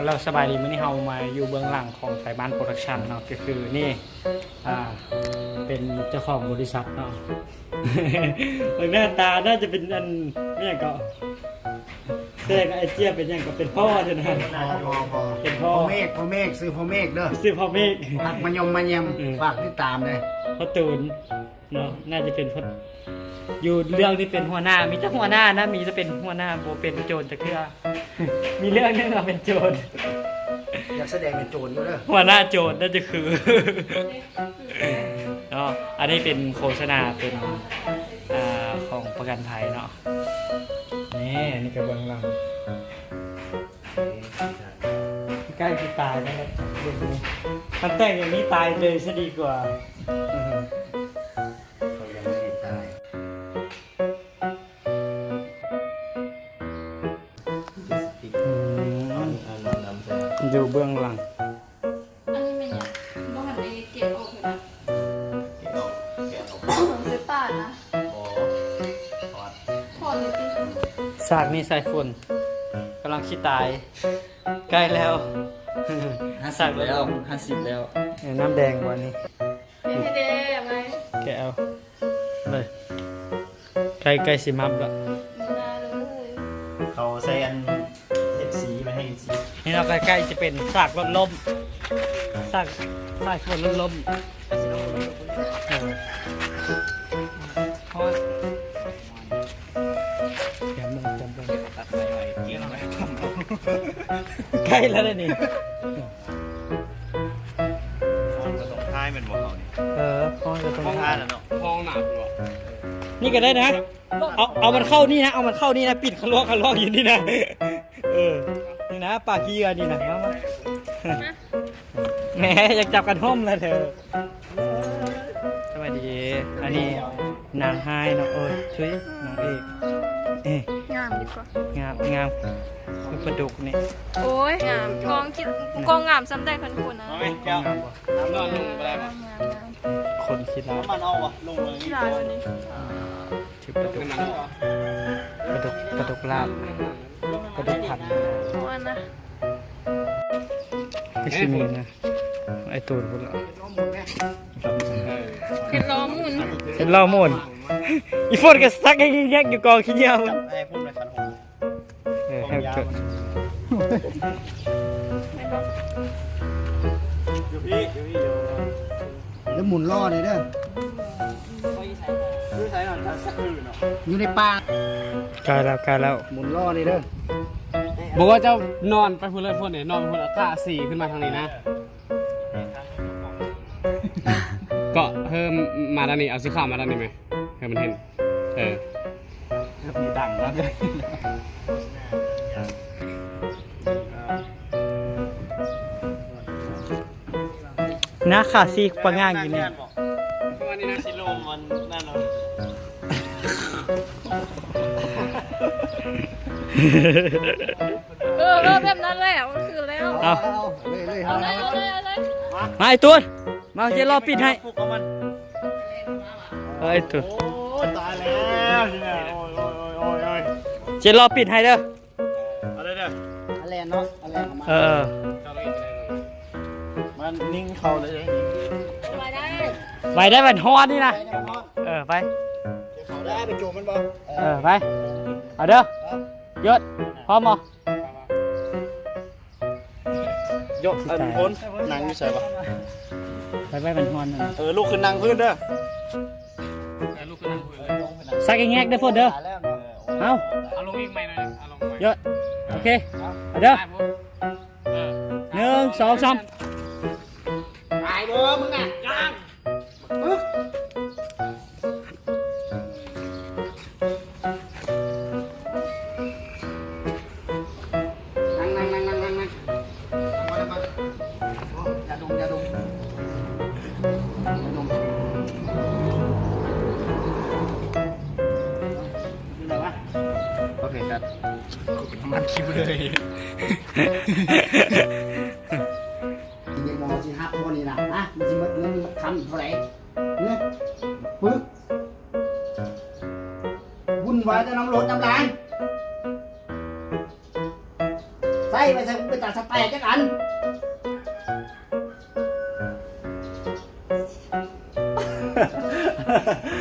เราสบายดีมื้อนี้เฮามาอยู่เบื้องหลังของไทยบ้านโปรดักชั่นเนาะก็คือนี่เป็นเจ้าของบริษัทเนาะ หน้าตาน่าจะเป็นอันเนี่ยก็แต่ไอเจี๊ยบเป็นยังก็เป็นพ่อใช่ไหมเป็นพ่อพ่อเมฆซื้อพ่อเมฆเด้อซื้อพ่อเมฆหักมายมมาเยี่ยมฝากติดตามเลยพ่อตูนเนาะน่าจะเป็นพ่ออยู่เรื่องที่เป็นหัวหน้ามีแต่หัวหน้านะมีจะเป็นหัวหน้าโบเป็นโจรจะเคือมีเรื่องนึงเราเป็นโจรอยากแสดงเป็นโจรอยู่เด้อหัวหน้าโจรน่าจะคือเนาะอันนี้เป็นโฆษณาเป็นของประกันภัยเนาะนี่อันนี้กระเบื้องหลังใกล้จะตายแล้วเรื่องนี้มันแต่งอย่างนี้ตายเลยซะดีกว่าเขายังไม่ได้ตายอยู่เบื้องหลังอันนี้มันเนี่ยบ้านในเก็บออกเลยนะเก็บออกหรือป่านะถอดเลยติสากนี่ใส่ฝุ่นกำลังคิดตายใกล้แล้ว50แล้ว50แล้วน้ำแดงวันนี้เป็นให้เด้ไหมแกเอาเลยใกล้สิมับแล้วมาเลย เขาใส่อันเห็ดสีมาให้สีนี่เราใกล้ๆจะเป็นสากรถล้มสากฝนรถล้มเพราะอย่ามึงจำเป็นตัดไปไว้เกี่ยวไว้ใกล้แล้วนี่ห้องก็ตรงท้ายเป็นบ่เขานี่ห้องก็ตรงท้ายแล้วเนาะห้องหนาบ่นี่ก็ได้นะเอามันเข้านี่นะเอามันเข้านี่นะปิดขลอกอยู่นี่นะนี่นะปากเกียนี่นะมาแหมอยากจับกันห้อมเลยเธอสวัสดีอันนี้นางไฮเนาะช่วยนางเอกงามดีกว่างามคือปลาดุกนี่โอ้ยงามกองงามซ้ำได้คนคุณนะไม่เจ้าน้ำนอนลงไปได้ปะคนคิดแล้วมันเอาวะลงเลยที่ร้านนี้ชื่อปลาดุกลาบปลาดุกผัดวันนะก็ชิมีนะไอตูนคนละเห็ดล้อมุนเห็ดล้อมุนอีโฟนก็ซักแยกอยู่กองขี้เหนียวไอ้พูดในคันหงให้เกิดแล้วหมุนล่อเลยเด้ออยู่ในป่าใกล้แล้วหมุนล่อเลยเด้อบอกว่าเจ้านอนไปพุ่นเลยพุ่นเนี่ยนอนไปพุ่นอากาศสี่ขึ้นมาทางนี้นะก็เพิ่มมาด้านนี้เอาสีขาวมาด้านนี้ไหมให้มันเห็นมีดังแล้วเลยนะขาซีกปังง่างอยู่เนี่ยวันนี้นะชิโลมันนั่นเนาะแบบนั้นแหละมันคือแล้วเอาเลยมาไอตัวมาเจรอปิดให้ไอตัวตายแล้วเนี่ยโอ้ยเจรอปิดให้เด้ออะไรเด้ออะไรเนาะอะไรมันนิ่งเขาเลยไว้ได้มันฮอดนี่นะไปเขาได้ไปโจมมันบ่ไปเอาเด้อยศพร้อมบ่ยกอันพ้นนั่งอยู่ใส่ปะไปมันฮอนลูกขึ้นนั่งพื้นเด้อลูกขึ้นนั่งพื้นเลยซักแงกได้ฝนเด้อเอาลงอีกไหมหน่อยเอาลงไปยศโอเคเอาเด้อ1 2 3ตายเด้อมึงอ่ะยังโอเคครับมันคิวเลยยังมองสิฮักคนนี้นะมันจะมันคำเท่าไหร่เนี่ยปึ๊บวุ่นวายจะน้ำรถน้ำลายใส่ไปใส่ไปตัดส แตกจักอัน เ